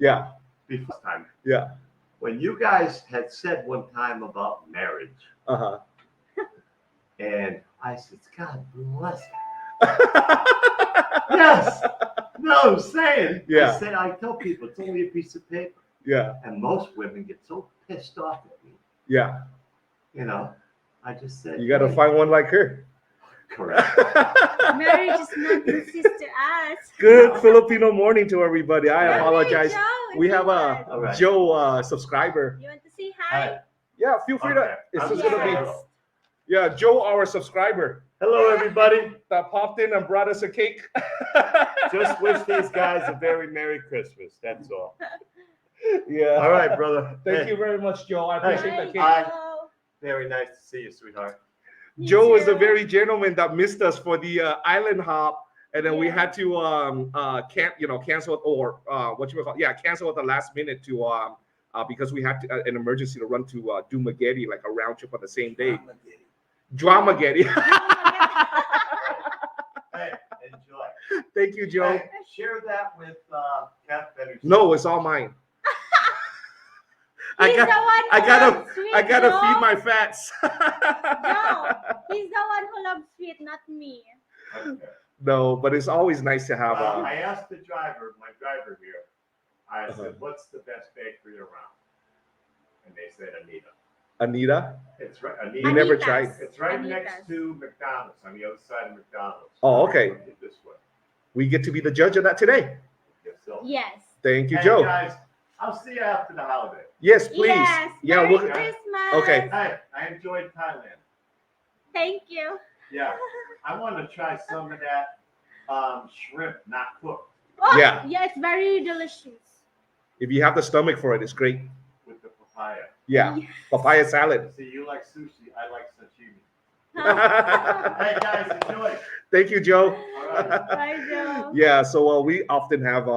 Yeah. Before time. Yeah. When you guys had said one time about marriage, Uh-huh. and I said, God bless you. Yes. No, I'm saying. Yeah. I tell people it's only a piece of paper. Yeah. And most women get so pissed off at me. Yeah. You know, I just said, You got to find one like her. Correct. Marriage is not insist to us. Good Filipino morning to everybody. I Hey, apologize. Joe, We if have you a want. Joe subscriber. You want to say hi? Yeah, feel free to. Okay. It's I'm just just gonna be. saying. Yeah, Joe, our subscriber Hello, everybody. that popped in and brought us a cake. Just wish these guys a very Merry Christmas. That's all. Yeah. All right, brother. Thank Hey, you very much, Joe. I Hey. appreciate the cake. Hi. Very nice to see you, sweetheart. You Joe is a too. very gentleman that missed us for the island hop, and then we Yeah. had to cancel or cancel at the last minute to because we had to, an emergency to run to Dumaguete, like a round trip on the same day. Dramageddon. Hey, enjoy. Thank you, Joe. Hey, share that with Cat Better. No, it's all mine. He's the one I who gotta loves sweet, I gotta Joe. feed my fats. No, he's the one who loves sweet, not me. Okay. No, but it's always nice to have I asked my driver here, I Uh-huh. said, what's the best bakery around? And they said Anita. Anita. It's right. You Anita. never Anita's. tried. It's right Anita's. next to McDonald's, on the other side of McDonald's. Oh, okay. This way. We get to be the judge of that today. Yes, so. Yes. Thank you, Hey, Joe. guys, I'll see you after the holiday. Yes, please. Yes. Yeah, Merry we'll, Christmas. Okay. Hey, I enjoyed Thailand. Thank you. Yeah, I want to try some of that shrimp not cooked Oh, Yeah. yeah, it's very delicious. if you have the stomach for it, it's great. with the papaya. Yeah, papaya salad. See, you like sushi, I like sashimi. Hi, Hey, guys, enjoy. Thank you, Joe. All right. Joe. Yeah, so we often have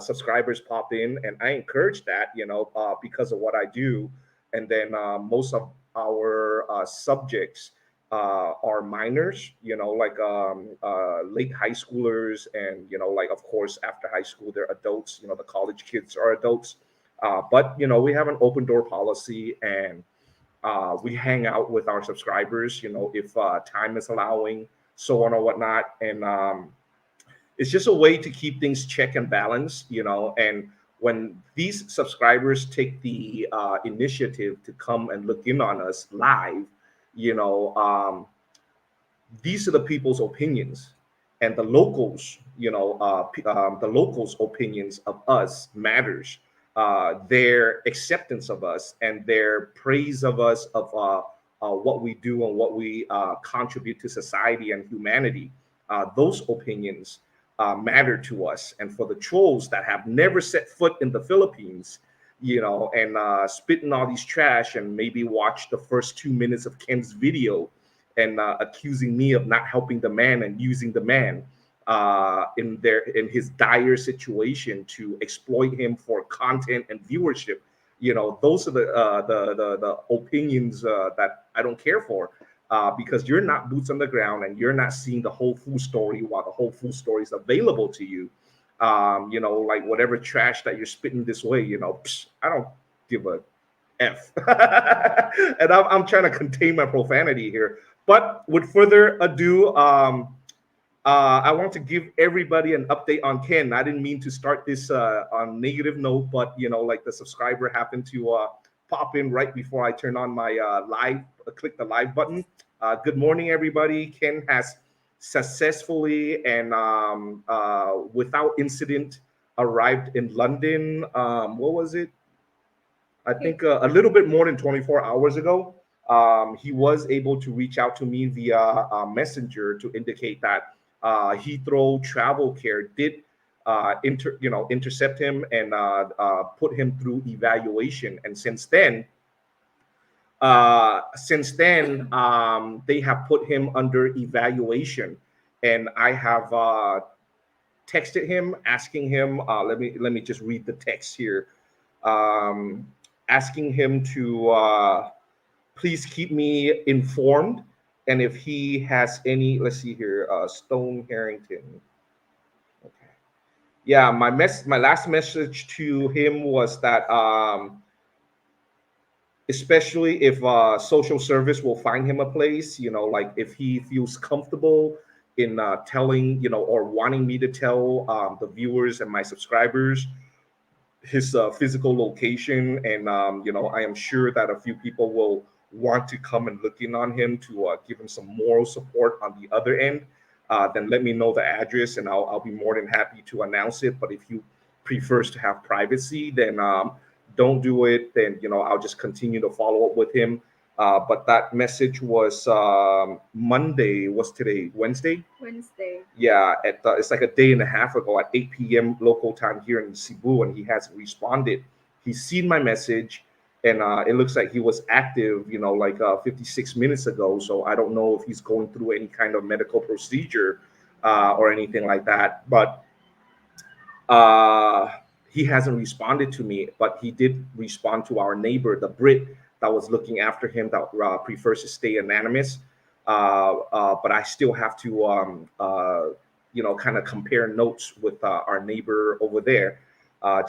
subscribers pop in, and I encourage that, because of what I do. And then most of our subjects are minors, like late high schoolers, and like, of course, after high school they're adults. The college kids are adults, but we have an open door policy, and we hang out with our subscribers, if time is allowing, so on or whatnot. And it's just a way to keep things check and balance, and when these subscribers take the initiative to come and look in on us live, these are the people's opinions, and the locals, the locals' opinions of us matters. Their acceptance of us and their praise of us, of what we do and what we contribute to society and humanity, those opinions matter to us. And for the trolls that have never set foot in the Philippines, and spitting all these trash, and maybe watch the first 2 minutes of Ken's video, and accusing me of not helping the man and using the man in his dire situation to exploit him for content and viewership. Those are the opinions that I don't care for, because you're not boots on the ground, and you're not seeing the whole full story, while the whole full story is available to you. Like whatever trash that you're spitting this way, I don't give a F. And I'm trying to contain my profanity here. But with further ado, I want to give everybody an update on Ken. I didn't mean to start this on negative note, but like the subscriber happened to pop in right before I turn on my click the live button. Good morning, everybody. Ken has successfully and without incident arrived in London. What was it? I think a little bit more than 24 hours ago. He was able to reach out to me via Messenger to indicate that Heathrow Travel Care did intercept him and put him through evaluation. And since then, they have put him under evaluation. And I have texted him, asking him. Let me just read the text here. Asking him to please keep me informed, and if he has any, let's see here, Stone Harrington. Okay. Yeah, my last message to him was that especially if social service will find him a place, like if he feels comfortable in telling, or wanting me to tell the viewers and my subscribers his physical location, and I am sure that a few people will want to come and look in on him to give him some moral support on the other end. Then let me know the address, and I'll be more than happy to announce it. But if you prefers to have privacy, then don't do it. Then I'll just continue to follow up with him. But that message was Monday. What's today? Wednesday. Wednesday. Yeah, it's like a day and a half ago at 8 p.m. local time here in Cebu, and he hasn't responded. He's seen my message, and it looks like he was active, like 56 minutes ago. So I don't know if he's going through any kind of medical procedure or anything like that. But uh, he hasn't responded to me, but he did respond to our neighbor, the Brit that was looking after him, that prefers to stay anonymous. But I still have to, kind of compare notes with our neighbor over there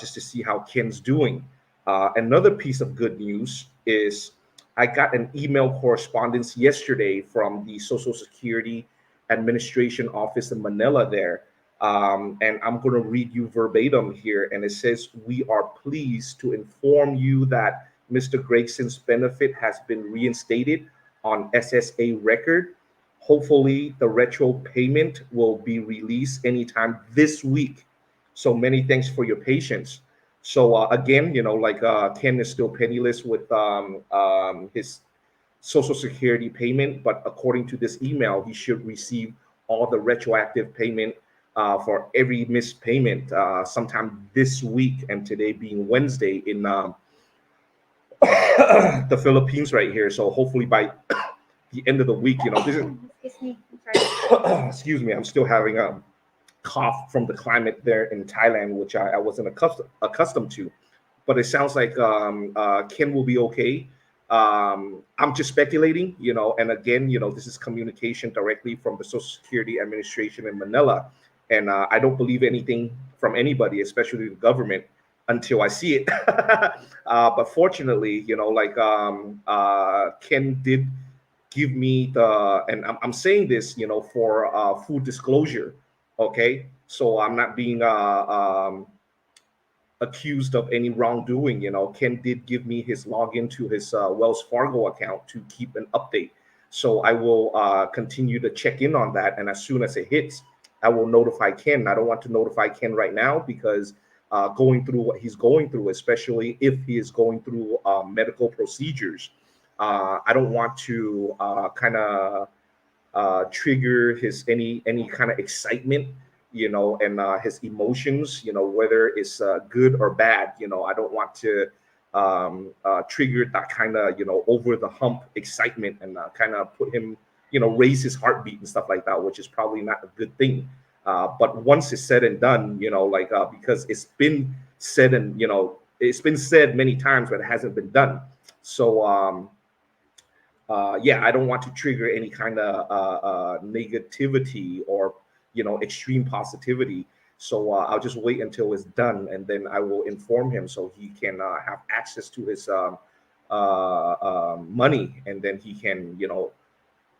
just to see how Ken's doing. Another piece of good news is I got an email correspondence yesterday from the Social Security Administration office in Manila there, and I'm going to read you verbatim here. And it says, "We are pleased to inform you that Mr. Gregson's benefit has been reinstated on SSA record. Hopefully, the retro payment will be released anytime this week. So many thanks for your patience." So again, like Ken is still penniless with his Social Security payment, but according to this email, he should receive all the retroactive payment for every missed payment sometime this week. And today being Wednesday in the Philippines, right here. So hopefully by the end of the week, this is Excuse me. I'm sorry. excuse me, I'm still having a cough from the climate there in Thailand, which I wasn't accustomed to. But it sounds like Ken will be okay. I'm just speculating, and again, this is communication directly from the Social Security Administration in Manila. And I don't believe anything from anybody, especially the government, until I see it. But fortunately, like Ken did give me and I'm saying this, for full disclosure, okay? So I'm not being accused of any wrongdoing. Ken did give me his login to his Wells Fargo account to keep an update. So I will continue to check in on that. And as soon as it hits, I will notify Ken. I don't want to notify Ken right now because going through what he's going through, especially if he is going through medical procedures, I don't want to kind of trigger his any kind of excitement, and his emotions, whether it's good or bad. I don't want to trigger that kind of over the hump excitement and kind of put him, raise his heartbeat and stuff like that, which is probably not a good thing. But once it's said and done, like because it's been said, and it's been said many times, but it hasn't been done. So yeah, I don't want to trigger any kind of negativity or extreme positivity. So I'll just wait until it's done, and then I will inform him so he can have access to his money, and then he can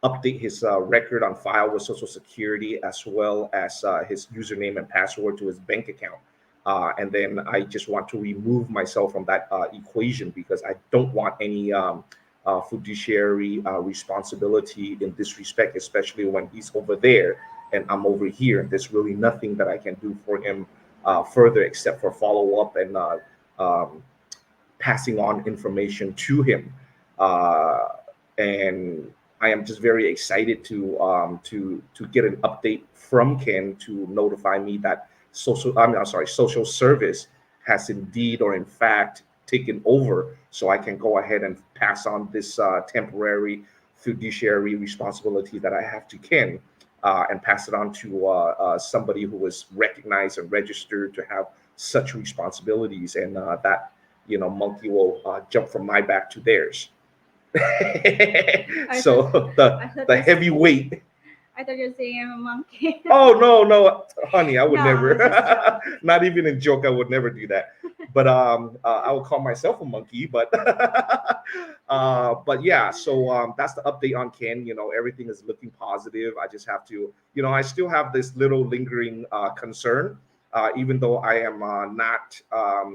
update his record on file with Social Security, as well as his username and password to his bank account. And then I just want to remove myself from that equation because I don't want any fiduciary responsibility in this respect, especially when he's over there and I'm over here. There's really nothing that I can do for him further except for follow up and um, passing on information to him. Uh, and I am just very excited to get an update from Ken to notify me that social service has indeed or in fact taken over, so I can go ahead and pass on this temporary fiduciary responsibility that I have to Ken, and pass it on to somebody who is recognized and registered to have such responsibilities, and that monkey will jump from my back to theirs. I So thought the I thought the that's heavy weight I thought you were saying I'm a monkey. Oh no, no, honey, I would No, never. it's just joke. Not even in joke, I would never do that. But I would call myself a monkey. But but yeah. So that's the update on Ken. Everything is looking positive. I just have to, I still have this little lingering concern. Even though I am not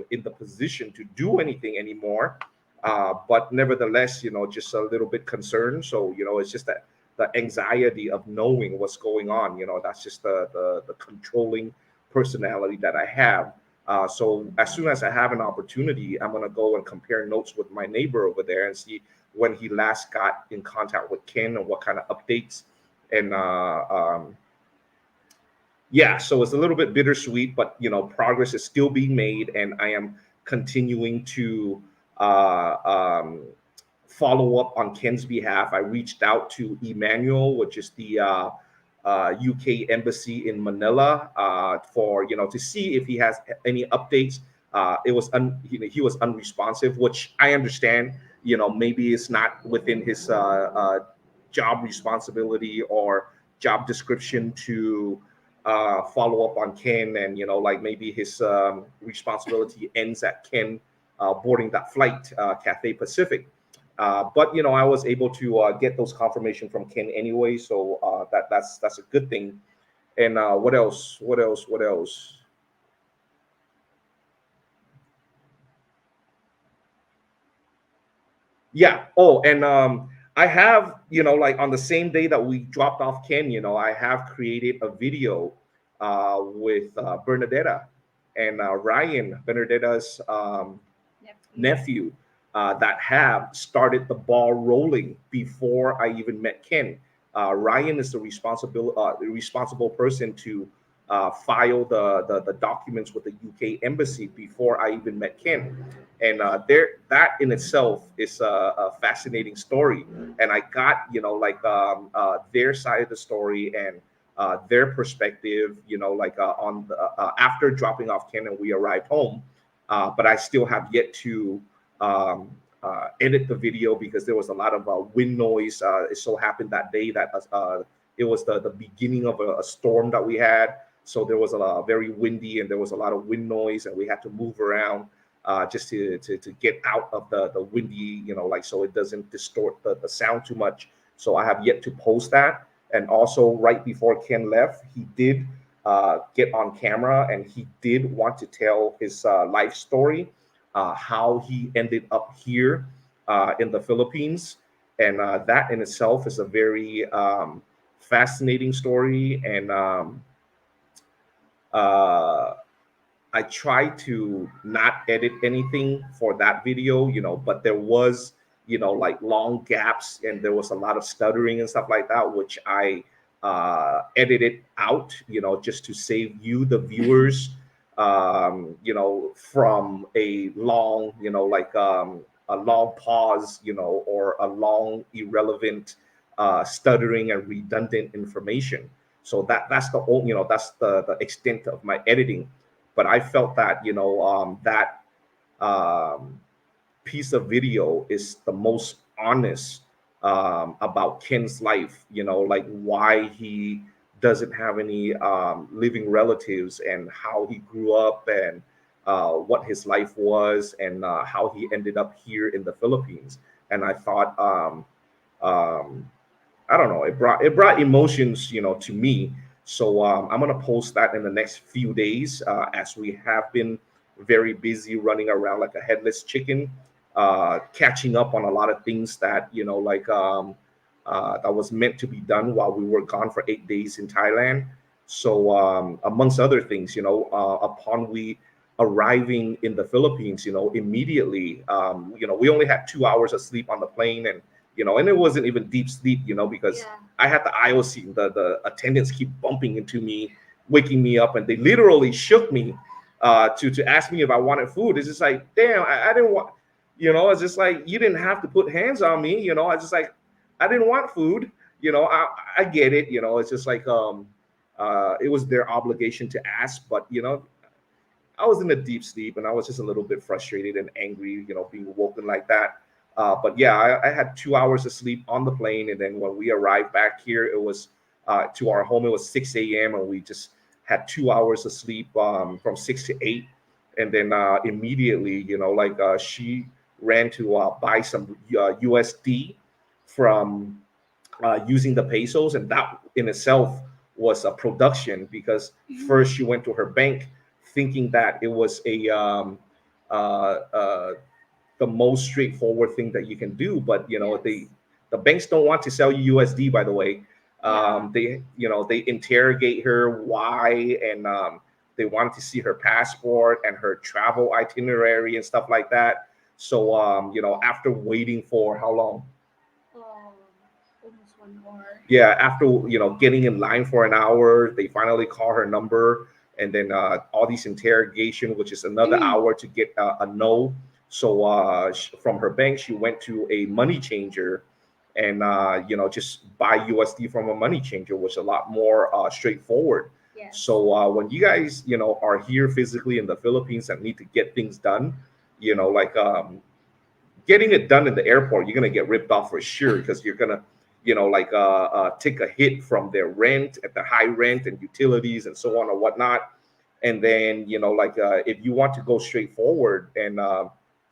in the position to do anything anymore, but nevertheless, just a little bit concerned. So it's just that the anxiety of knowing what's going on. That's just the controlling personality that I have. So as soon as I have an opportunity, I'm gonna go and compare notes with my neighbor over there and see when he last got in contact with Ken and what kind of updates. And yeah, so it's a little bit bittersweet, but progress is still being made, and I am continuing to uh, um, follow up on Ken's behalf. I reached out to Emmanuel, which is the UK embassy in Manila, for to see if he has any updates. He was unresponsive, which I understand. Maybe it's not within his job responsibility or job description to follow up on Ken, and like maybe his responsibility ends at Ken boarding that flight, Cathay Pacific. But I was able to get those confirmation from Ken anyway, so that's a good thing. And what else? What else? What else? Yeah. Oh, and I have, like on the same day that we dropped off Ken, I have created a video with Bernadetta and Ryan, Bernadetta's Nephew. nephew, that have started the ball rolling before I even met Ken. Ryan is the responsible person to file the documents with the UK embassy before I even met Ken. And that in itself is a fascinating story. And I got, like their side of the story and their perspective, like on after dropping off Ken and we arrived home. But I still have yet to edit the video because there was a lot of wind noise. It so happened that day that it was the beginning of a storm that we had. So there was very windy and there was a lot of wind noise, and we had to move around just to get out of the windy, like so it doesn't distort the sound too much. So I have yet to post that. And also, right before Ken left, he did get on camera and he did want to tell his life story, how he ended up here in the Philippines. And that in itself is a very fascinating story. And uh, I tried to not edit anything for that video, but there was, like long gaps and there was a lot of stuttering and stuff like that, which I edited out, just to save you, the viewers, from a long, like a long pause, or a long irrelevant stuttering and redundant information. So that's the whole, that's the extent of my editing. But I felt that that um, piece of video is the most honest about Ken's life. Like why he doesn't have any living relatives and how he grew up and what his life was and how he ended up here in the Philippines. And I thought um, I don't know. It brought emotions, to me. So I'm gonna post that in the next few days, as we have been very busy running around like a headless chicken, catching up on a lot of things that like that was meant to be done while we were gone for 8 days in Thailand. So amongst other things, upon we arriving in the Philippines, immediately, we only had 2 hours of sleep on the plane, and it wasn't even deep sleep, because Yeah. I had the aisle seat. And the attendants keep bumping into me, waking me up, and they literally shook me to ask me if I wanted food. It's just like, damn, I didn't want, it's just like you didn't have to put hands on me, I just like I didn't want food, I get it, it's just like it was their obligation to ask, but I was in a deep sleep and I was just a little bit frustrated and angry, being woken like that. But yeah, I had 2 hours of sleep on the plane, and then when we arrived back here, it was to our home. It was 6 a.m. and we just had 2 hours of sleep from 6 to 8, and then immediately, she ran to buy some USD from using the pesos, and that in itself was a production because first she went to her bank thinking that it was uh, uh, the most straightforward thing that you can do, but Yes. the banks don't want to sell you USD, by the way. Yeah. They interrogate her why, and they wanted to see her passport and her travel itinerary and stuff like that. So after waiting for how long? Um, Almost 1 hour. Yeah, after getting in line for an hour, they finally call her number, and then all these interrogation, which is another hour to get a no. So from her bank, she went to a money changer, and just buy USD from a money changer, was a lot more straightforward. Yes. So when you guys are here physically in the Philippines and need to get things done, like getting it done in the airport, you're gonna get ripped off for sure because you're gonna, take a hit from their rent at the high rent and utilities and so on or whatnot. And then if you want to go straight forward and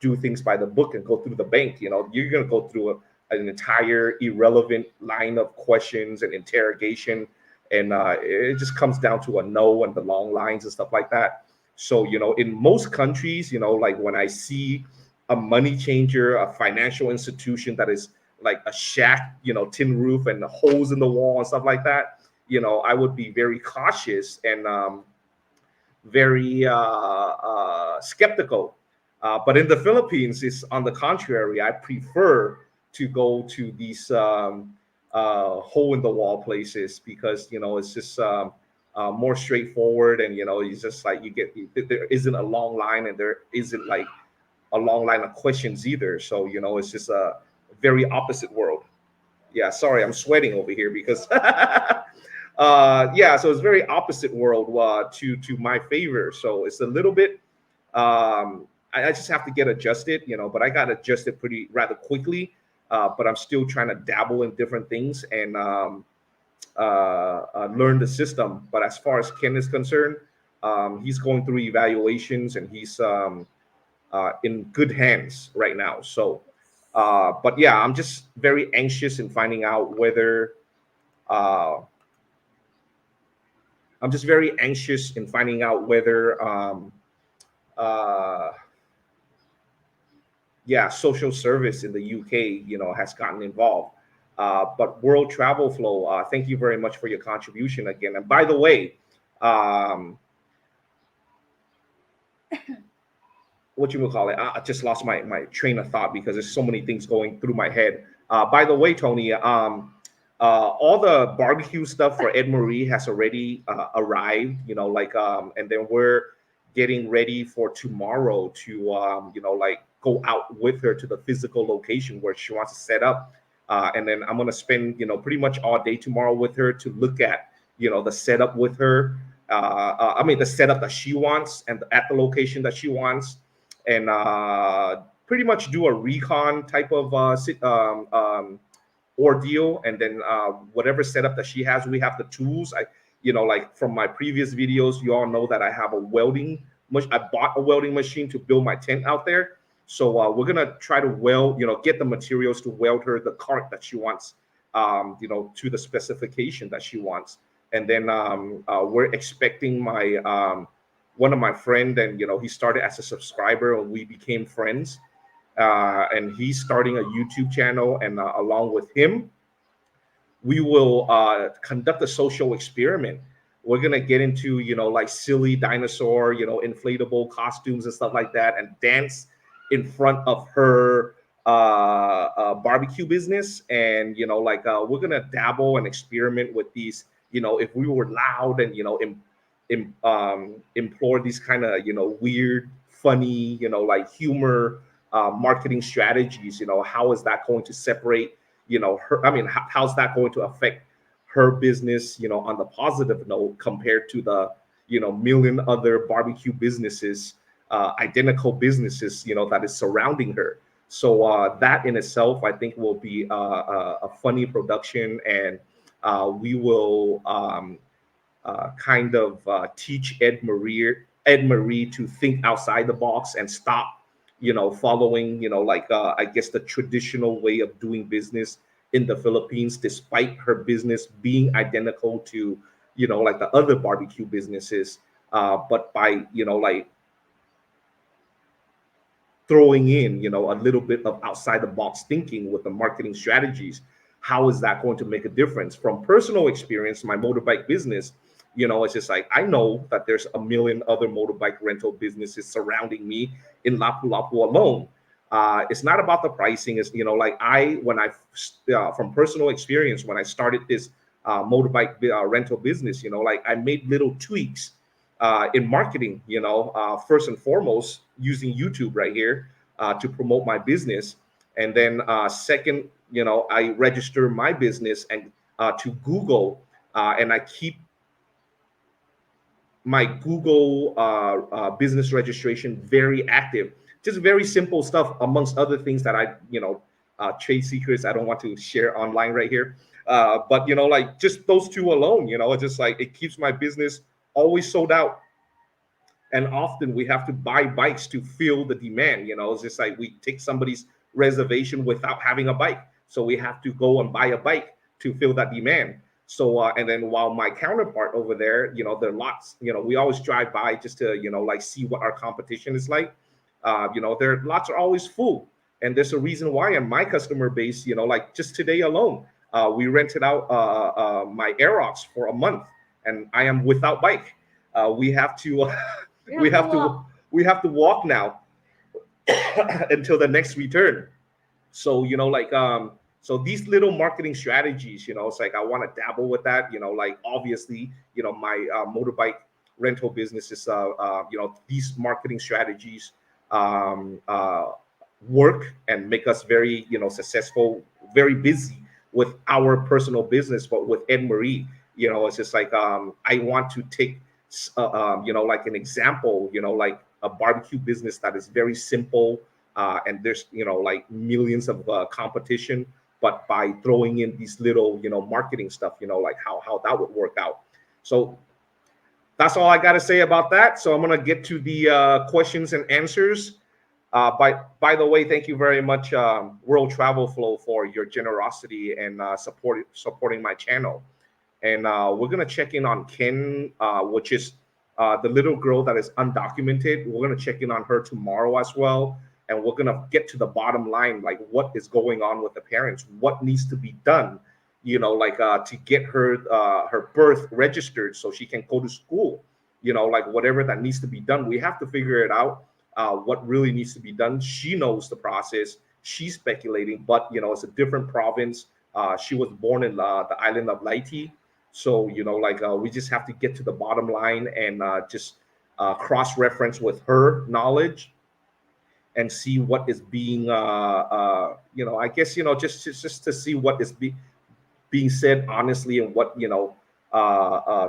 do things by the book and go through the bank, you're gonna go through an entire irrelevant line of questions and interrogation, and it just comes down to a no and the long lines and stuff like that. So in most countries, like when I see a money changer, a financial institution that is like a shack, tin roof and holes in the wall and stuff like that, I would be very cautious and very skeptical. But in the Philippines, it's on the contrary. I prefer to go to these hole in the wall places because it's just more straightforward, and it's just like there isn't a long line, and there isn't like a long line of questions either. So it's just a very opposite world. Yeah, sorry, I'm sweating over here because yeah, so it's very opposite world to my favor. So it's a little bit I just have to get adjusted, but I got adjusted pretty rather quickly. But I'm still trying to dabble in different things and learn the system. But as far as Ken is concerned, he's going through evaluations, and he's in good hands right now. So, but yeah, I'm just very anxious in finding out whether uh, I'm just very anxious in finding out whether uh, yeah, social service in the UK, has gotten involved. But World Travel Flow, thank you very much for your contribution again. And by the way, um, what you would call it? I just lost my train of thought because there's so many things going through my head. By the way, Tony, all the barbecue stuff for Ed Marie has already arrived. And then we're getting ready for tomorrow to go out with her to the physical location where she wants to set up. And then I'm gonna spend pretty much all day tomorrow with her to look at the setup with her. I mean the setup that she wants and at the location that she wants, and pretty much do a recon type of ordeal. And then whatever setup that she has, we have the tools. Like from my previous videos, you all know that I have a I bought a welding machine to build my tent out there. So we're gonna try to weld, get the materials to weld her the cart that she wants, to the specification that she wants. And then we're expecting my one of my friend, and he started as a subscriber and we became friends. And he's starting a YouTube channel, and along with him, we will conduct a social experiment. We're gonna get into like silly dinosaur, inflatable costumes and stuff like that, and dance in front of her barbecue business. And we're gonna dabble and experiment with these. If we were loud and implore these kind of weird, funny, like humor marketing strategies. How is that going to separate her? I mean, how's that going to affect her business on the positive note compared to the million other barbecue businesses, identical businesses that is surrounding her. So that in itself, I think, will be a funny production, and we will kind of teach Ed Marie to think outside the box and stop, following, like I guess the traditional way of doing business in the Philippines, despite her business being identical to, like the other barbecue businesses. But by, like throwing in, a little bit of outside the box thinking with the marketing strategies, how is that going to make a difference? From personal experience, my motorbike business, it's just like I know that there's a million other motorbike rental businesses surrounding me in Lapu-Lapu alone. It's not about the pricing. It's, like from personal experience, when I started this motorbike rental business, like I made little tweaks in marketing, first and foremost, using YouTube right here to promote my business. And then second, I register my business and to Google, and I keep my Google business registration very active. Just very simple stuff, amongst other things that trade secrets I don't want to share online right here. But like just those two alone, it's just like it keeps my business always sold out. And often we have to buy bikes to fill the demand. It's just like we take somebody's reservation without having a bike, so we have to go and buy a bike to fill that demand. So and then while my counterpart over there, there are lots, we always drive by just to like see what our competition is like. Their lots are always full, and there's a reason why. And my customer base, like just today alone, we rented out my Aerox for a month, and I am without bike. We have to You we have to have to walk. we have to walk now until the next return. So so these little marketing strategies, it's like I want to dabble with that. Like obviously, my motorbike rental business is these marketing strategies work and make us very successful, very busy with our personal business. But with Ed Marie, it's just like I want to take like an example, like a barbecue business that is very simple, and there's, like millions of competition, but by throwing in these little, marketing stuff, like how that would work out. So that's all I got to say about that. So I'm going to get to the questions and answers. By the way, thank you very much, World Travel Flow, for your generosity and supporting my channel. And we're gonna check in on Ken, which is the little girl that is undocumented. We're gonna check in on her tomorrow as well, and we're gonna get to the bottom line, like what is going on with the parents, what needs to be done, like to get her birth registered so she can go to school, like whatever that needs to be done. We have to figure it out. What really needs to be done. She knows the process. She's speculating, but it's a different province. She was born in the island of Leyte. So, like we just have to get to the bottom line and just cross reference with her knowledge and see what is being, I guess, just to see what is being said honestly, and what,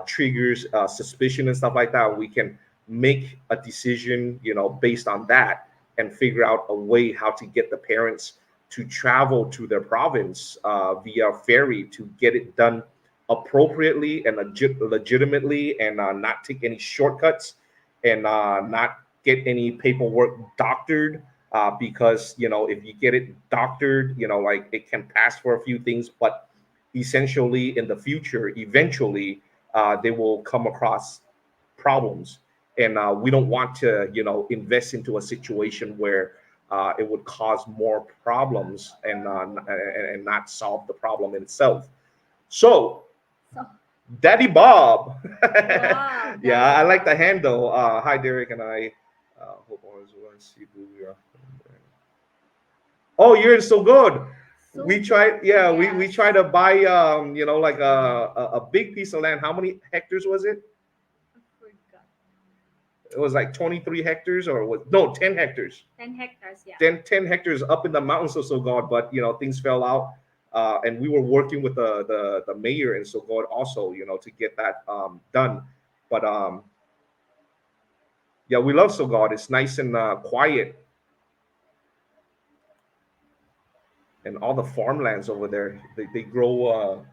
triggers suspicion and stuff like that. We can make a decision, based on that, and figure out a way how to get the parents to travel to their province via ferry to get it done appropriately and legitimately, and not take any shortcuts, and not get any paperwork doctored, because if you get it doctored, like it can pass for a few things, but essentially in the future, eventually, they will come across problems. And we don't want to invest into a situation where it would cause more problems, and not solve the problem itself. So, So, Daddy Bob. wow, Yeah, Daddy I like the Bob. handle. Hi, Derek, and I. Hope all is well. See who we are. Oh, you're so good. We tried, Super. yeah, we Yes. tried to buy, like a big piece of land. How many hectares was it? I forgot. It was like 23 hectares, or was no 10 hectares. 10 hectares, yeah. 10 hectares up in the mountains of Sogod, but things fell out, and we were working with the mayor in Sogod also, to get that done. But yeah, we love Sogod. It's nice and quiet, and all the farmlands over there. They grow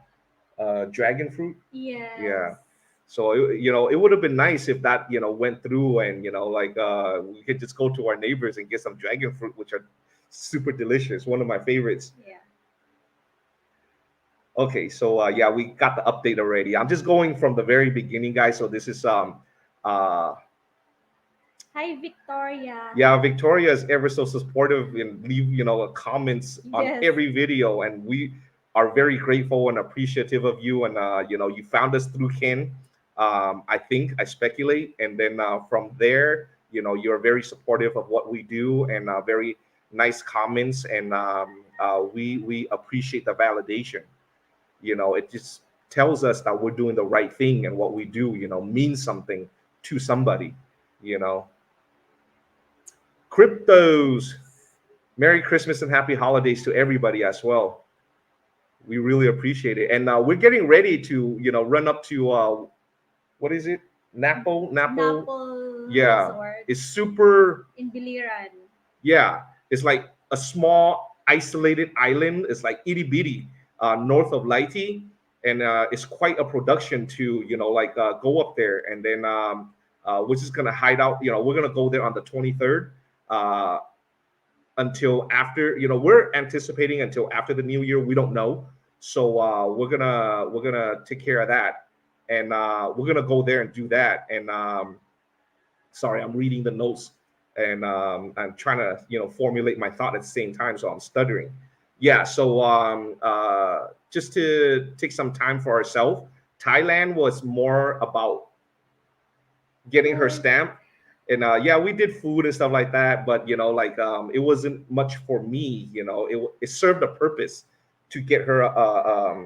dragon fruit. Yes. Yeah. So it would have been nice if that went through, and we could just go to our neighbors and get some dragon fruit, which are super delicious. One of my favorites. Yeah. Okay, so yeah, we got the update already. I'm just going from the very beginning, guys. So this is uh Hi, Victoria. yeah, Victoria is ever so supportive and leave comments on Yes. every video, and we are very grateful and appreciative of you. And you found us through Ken. I think I speculate, and then from there, you're very supportive of what we do, and very nice comments, and we appreciate the validation. It just tells us that we're doing the right thing, and what we do means something to somebody. You know, cryptos. Merry Christmas and happy holidays to everybody as well. We really appreciate it, and we're getting ready to run up to what is it? Napo. Napo Yeah, Resort it's super. in Biliran. Yeah, it's like a small isolated island. It's like itty bitty, north of Leyte, and it's quite a production to go up there, and then we're just gonna hide out. We're gonna go there on the 23rd. Until after, we're anticipating until after the new year. We don't know, so we're gonna take care of that, and we're gonna go there and do that. And sorry, I'm reading the notes, and I'm trying to formulate my thought at the same time, so I'm stuttering. Yeah, so just to take some time for ourselves. Thailand was more about getting her Food. stamp, and yeah, we did food and stuff like that, but it wasn't much for me. It served a purpose to get her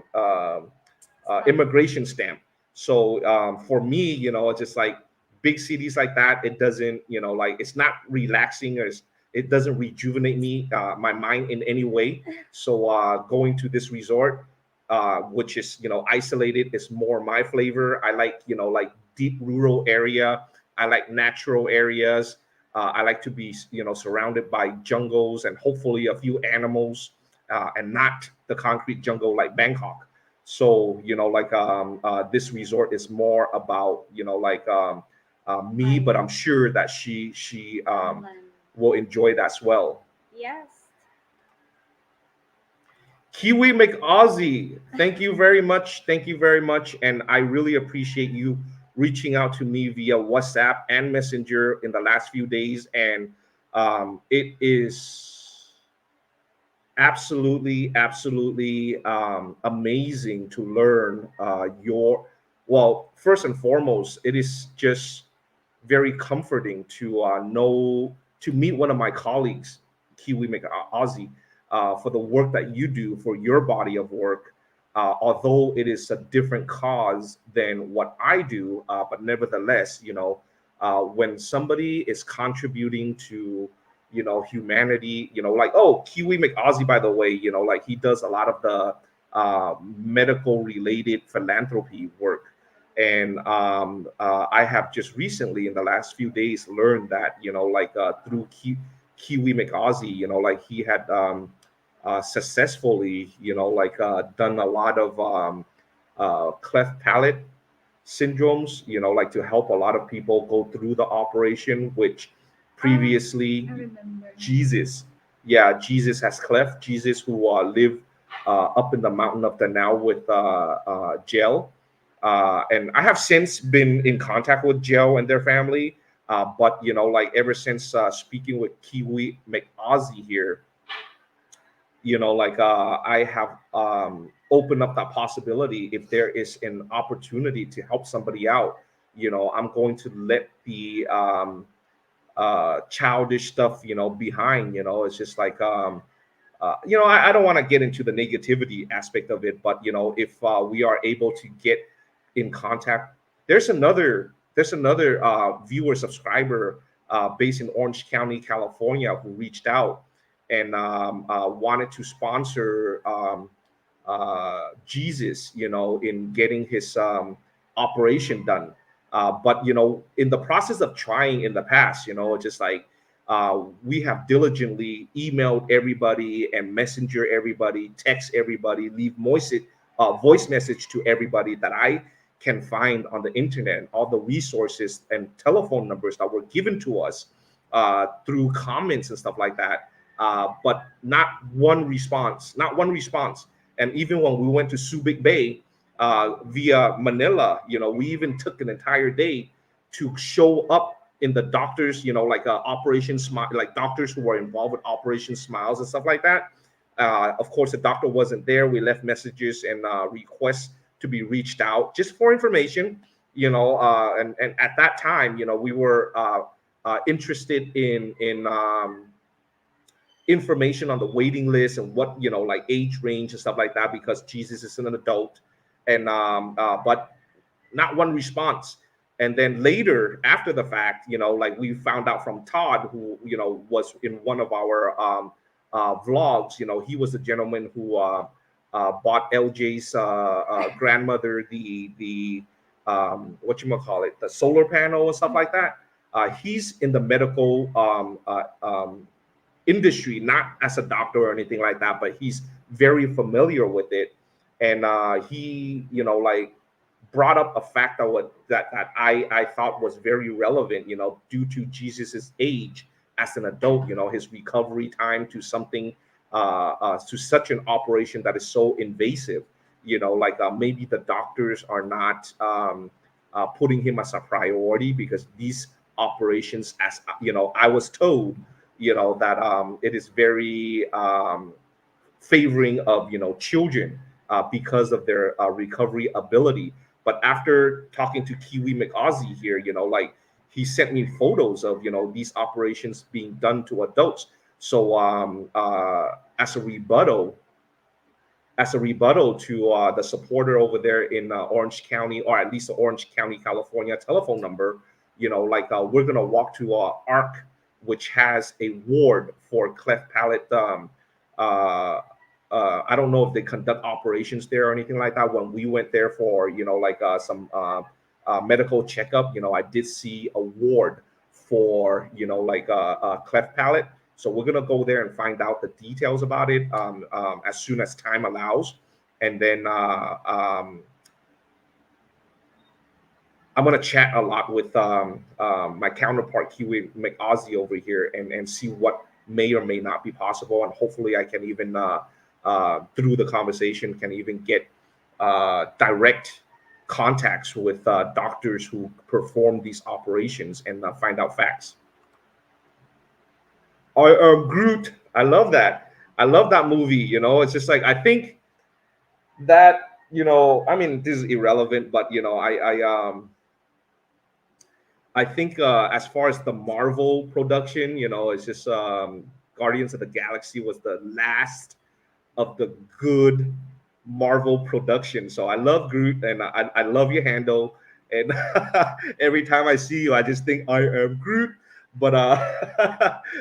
Stamp. immigration stamp. So for me, it's just like big cities like that. It doesn't, it's not relaxing, or it doesn't rejuvenate me, my mind in any way. So going to this resort, which is isolated, is more my flavor. I like like deep rural area. I like natural areas. I like to be surrounded by jungles and hopefully a few animals, and not the concrete jungle like Bangkok. So this resort is more about me, but I'm sure that she Naman. will enjoy that as well. Yes. Kiwi McAussie, thank you very much. Thank you very much. And I really appreciate you reaching out to me via WhatsApp and Messenger in the last few days. And it is absolutely amazing to learn well, first and foremost, it is just very comforting to to meet one of my colleagues, Kiwi McAussie, for the work that you do for your body of work. Although it is a different cause than what I do, but nevertheless, when somebody is contributing to humanity, like, oh, Kiwi McAussie, by the way, like he does a lot of the medical related philanthropy work. And I have just recently, in the last few days, learned that through Kiwi McAussie, like he had successfully done a lot of cleft palate syndromes, like to help a lot of people go through the operation, which previously I remember. Jesus, yeah, Jesus has cleft. Jesus, who lived up in the mountain of Danao with Gel. And I have since been in contact with Gel and their family. But like ever since speaking with Kiwi McAussie here, I have opened up that possibility. If there is an opportunity to help somebody out, I'm going to let the childish stuff behind. It's just like I don't want to get into the negativity aspect of it, but if we are able to get in contact, there's another viewer subscriber based in Orange County, California, who reached out and wanted to sponsor Jesus, in getting his operation done. But in the process of trying in the past, just like we have diligently emailed everybody and messenger everybody, text everybody, leave voice message to everybody that I can find on the internet, all the resources and telephone numbers that were given to us through comments and stuff like that. But not one response. And even when we went to Subic Bay via Manila, we even took an entire day to show up in the doctors, like Operation Smile, like doctors who were involved with Operation Smiles and stuff like that. Of course, the doctor wasn't there. We left messages and requests to be reached out just for information, and at that time, we were interested in information on the waiting list and what, like age range and stuff like that, because Jesus is an adult, and but not one response. And then later, after the fact, like we found out from Todd, who was in one of our vlogs. He was the gentleman who bought LJ's grandmother the what you call it, the solar panel and stuff like that. He's in the medical industry, not as a doctor or anything like that, but he's very familiar with it. And he, like brought up a fact that I thought was very relevant, due to Jesus's age as an adult, his recovery time to something, to such an operation that is so invasive, like maybe the doctors are not putting him as a priority, because these operations, as I was told, that it is very favoring of children because of their recovery ability. But after talking to Kiwi McAuzzie here, like he sent me photos of these operations being done to adults. So as a rebuttal to the supporter over there in Orange County, or at least the Orange County, California telephone number, like we're gonna walk to ARC, which has a ward for cleft palate. I don't know if they conduct operations there or anything like that. When we went there for like some medical checkup, I did see a ward for like cleft palate. So we're gonna go there and find out the details about it as soon as time allows, and then I'm gonna chat a lot with my counterpart Kiwi McAuzzie over here, and see what may or may not be possible, and hopefully I can even through the conversation can even get direct contacts with doctors who perform these operations and find out facts. Groot, I love that. I love that movie. It's just like, I think that I mean, this is irrelevant, but I think as far as the Marvel production, it's just Guardians of the Galaxy was the last of the good Marvel production. So I love Groot, and I love your handle. And every time I see you, I just think I am Groot. But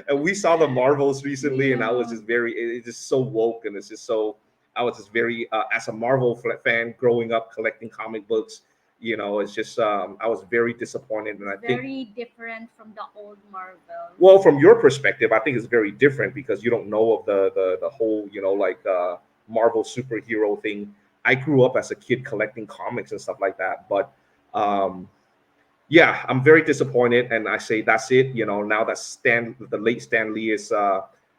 and we saw the Marvels recently, and I was just it's just so woke, and it's just so, I was just very as a Marvel fan growing up collecting comic books. It's just I was very disappointed, and I think Very different from the old Marvel. well, from your perspective, I think it's very different because you don't know of the whole, like Marvel superhero thing. I grew up as a kid collecting comics and stuff like that, but yeah, I'm very disappointed, and I say that's it. Now that the late Stan Lee is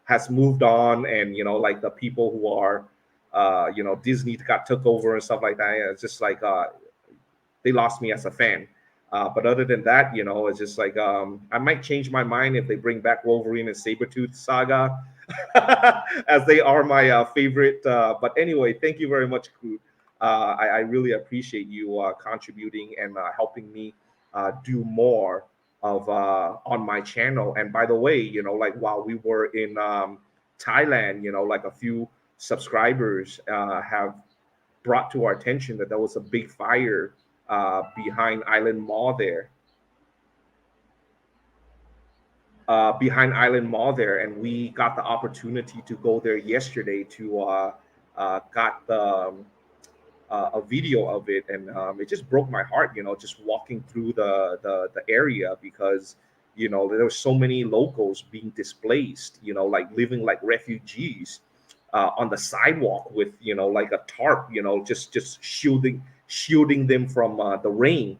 has moved on, and like the people who are, Disney got took over and stuff like that. It's just like they lost me as a fan. But other than that, it's just like I might change my mind if they bring back Wolverine and Sabretooth saga, as they are my favorite. But anyway, thank you very much, Groot. I really appreciate you contributing and helping me do more of on my channel. And by the way, like while we were in Thailand, like a few subscribers have brought to our attention that there was a big fire behind Island Mall there. And we got the opportunity to go there yesterday to got a video of it, and it just broke my heart, just walking through the area, because there were so many locals being displaced, like living like refugees, on the sidewalk with like a tarp, just shielding them from the rain,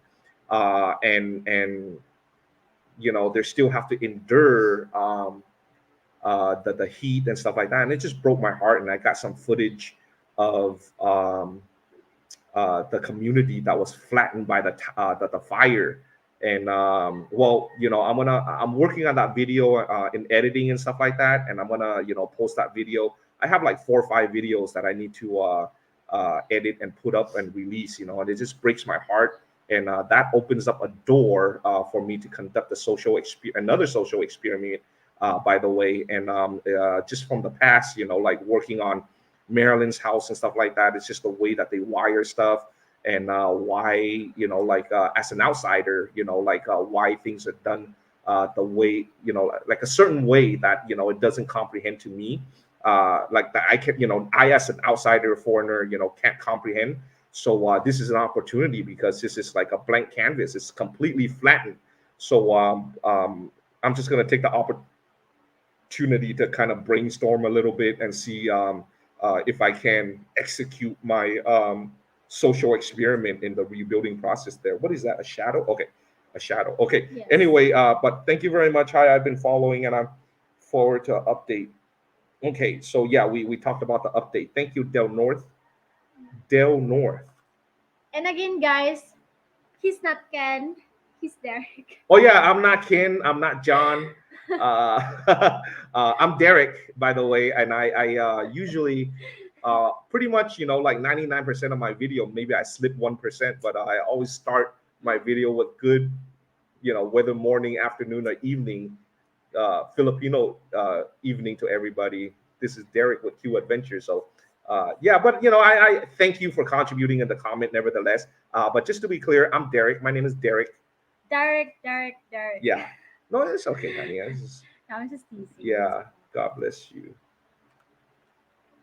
and they still have to endure the heat and stuff like that. And it just broke my heart. And I got some footage of the community that was flattened by the fire. And well, I'm working on that video in editing and stuff like that, and I'm gonna post that video. I have like 4 or 5 videos that I need to edit and put up and release, and it just breaks my heart. And that opens up a door for me to conduct another social experiment, by the way. And just from the past, like working on Marilyn's house and stuff like that. It's just the way that they wire stuff, and why, like as an outsider, like why things are done the way, like a certain way that it doesn't comprehend to me. Like that I can, I as an outsider, foreigner, can't comprehend. So this is an opportunity, because this is like a blank canvas. It's completely flattened. So I'm just gonna take the opportunity to kind of brainstorm a little bit and see if I can execute my social experiment in the rebuilding process there. What is that? A shadow? Okay, a shadow. Okay. Yes. Anyway, but thank you very much. Hi, I've been following, and I'm forward to update. Okay, so yeah, we talked about the update. Thank you, Del North. Del North. And again, guys, he's not Ken. He's Derek. Oh yeah, I'm not Ken. I'm not John. I'm Derek, by the way, and I usually pretty much like 99% of my video, maybe I slip 1%, but I always start my video with good whether morning, afternoon, or evening, Filipino evening to everybody. This is Derek with Q Adventure. So yeah, but I thank you for contributing in the comment nevertheless. But just to be clear, I'm Derek. My name is Derek. Derek. Yeah. No, it's okay, honey. I'm just teasing. Yeah. God bless you.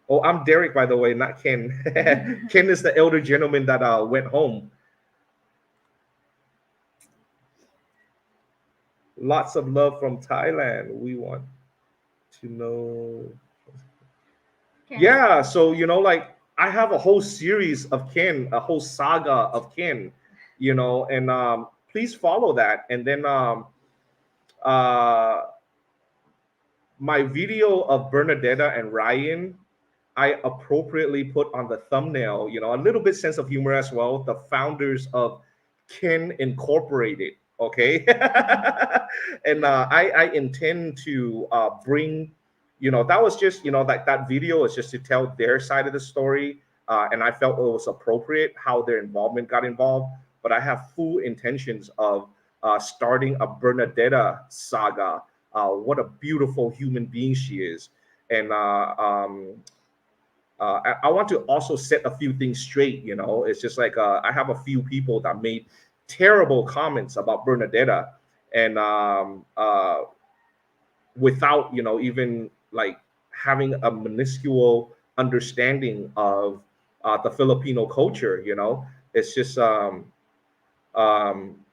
Oh, I'm Derek, by the way, not Ken. Ken is the elder gentleman that went home. Lots of love from Thailand. We want to know. Ken. Yeah, so like I have a whole series of Ken, a whole saga of Ken, and please follow that. And then uh my video of Bernadetta and Ryan, I appropriately put on the thumbnail, a little bit sense of humor as well, the founders of Ken Incorporated. Okay. And I intend to bring, that was just, that video is just to tell their side of the story. And I felt it was appropriate how their involvement got involved. But I have full intentions of starting a Bernadetta saga. What a beautiful human being she is. And I want to also set a few things straight. It's just like I have a few people that made terrible comments about Bernadetta, and without even like having a minuscule understanding of the Filipino culture. It's just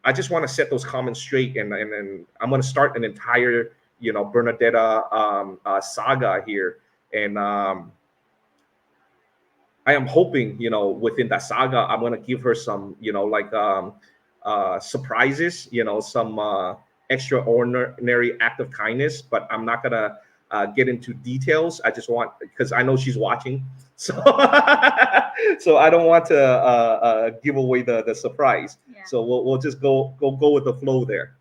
I just want to set those comments straight, and I'm going to start an entire Bernadetta saga here, and I am hoping, within that saga, I'm gonna give her some, like surprises, some extraordinary act of kindness. But I'm not gonna get into details. I just want, because I know she's watching, so so I don't want to give away the surprise. Yeah. So we'll just go with the flow there.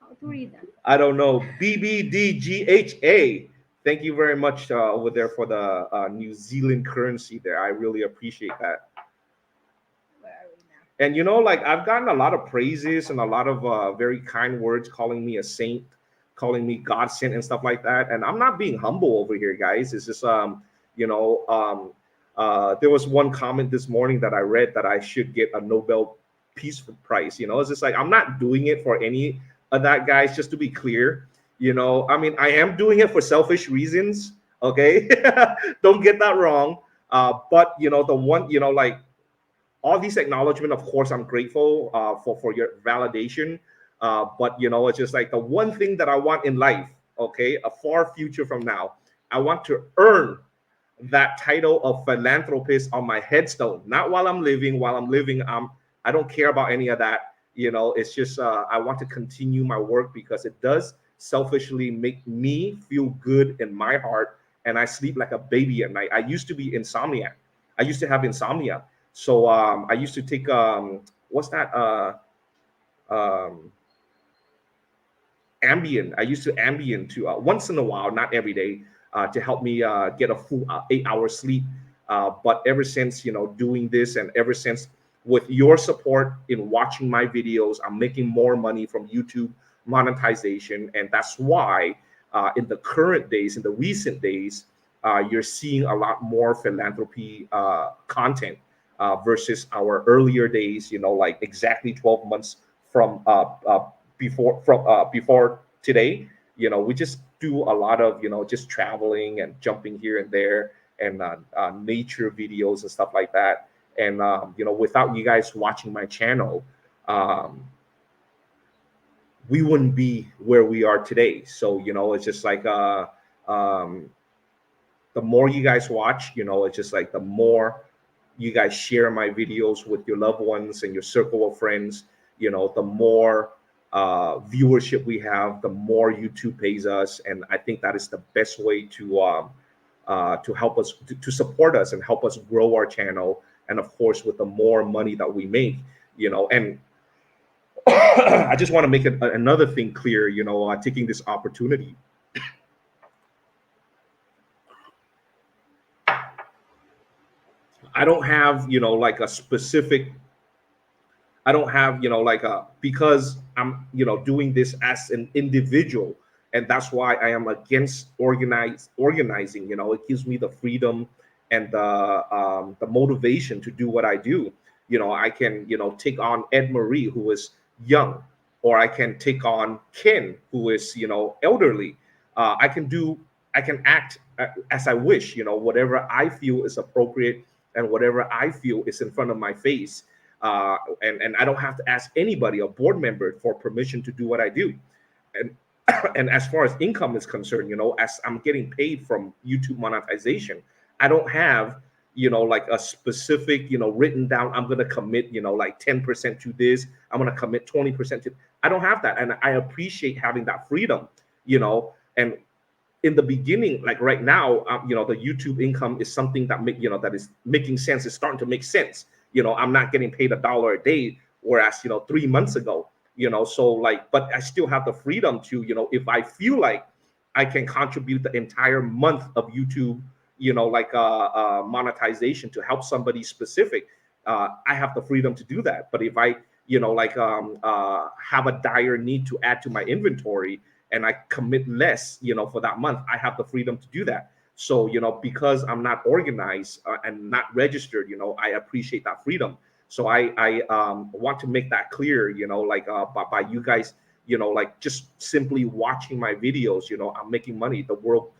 How to read that? I don't know. BBDGHA. Thank you very much over there for the New Zealand currency there. I really appreciate that. Where are we now? And like I've gotten a lot of praises and a lot of very kind words, calling me a saint, calling me God sent and stuff like that. And I'm not being humble over here, guys. It's just there was one comment this morning that I read that I should get a Nobel Peace Prize. It's just like I'm not doing it for any of that, guys. Just to be clear. I mean, I am doing it for selfish reasons. Okay. Don't get that wrong. But the one, like all these acknowledgement, of course, I'm grateful for your validation. But it's just like the one thing that I want in life, okay, a far future from now, I want to earn that title of philanthropist on my headstone. Not while I'm living. While I'm living, I don't care about any of that. It's just I want to continue my work because it does selfishly make me feel good in my heart, and I sleep like a baby at night. I used to be insomniac. I used to have insomnia, so I used to take what's that um, Ambien. I used to Ambien to once in a while, not every day, to help me get a full 8 hours sleep. But ever since doing this, and ever since with your support in watching my videos, I'm making more money from YouTube monetization, and that's why in the current days, in the recent days, you're seeing a lot more philanthropy content versus our earlier days. Like exactly 12 months from before today. We just do a lot of just traveling and jumping here and there, and nature videos and stuff like that. And without you guys watching my channel, um, we wouldn't be where we are today. So it's just like um, the more you guys watch, it's just like the more you guys share my videos with your loved ones and your circle of friends, the more viewership we have, the more YouTube pays us. And I think that is the best way to help us, to support us and help us grow our channel. And of course, with the more money that we make, and I just want to make another thing clear, taking this opportunity. I don't have, like a specific, I don't have, like because I'm, doing this as an individual. And that's why I am against organizing. It gives me the freedom and the motivation to do what I do. I can, take on Ed Marie, who is young, or I can take on Ken, who is, elderly. I can do, I can act as I wish, whatever I feel is appropriate and whatever I feel is in front of my face. And I don't have to ask anybody, a board member, for permission to do what I do. And and as far as income is concerned, as I'm getting paid from YouTube monetization, I don't have, like a specific, written down, I'm going to commit, like 10% to this, I'm going to commit 20% to. I don't have that. And I appreciate having that freedom, and in the beginning, like right now, the YouTube income is something that that is making sense. It's starting to make sense. I'm not getting paid $1 a day, whereas 3 months ago, so like, but I still have the freedom to, if I feel like I can contribute the entire month of YouTube, like monetization to help somebody specific, I have the freedom to do that. But if I, like have a dire need to add to my inventory, and I commit less, for that month, I have the freedom to do that. So, because I'm not organized and not registered, I appreciate that freedom. So I want to make that clear, like by you guys, like just simply watching my videos, I'm making money. The world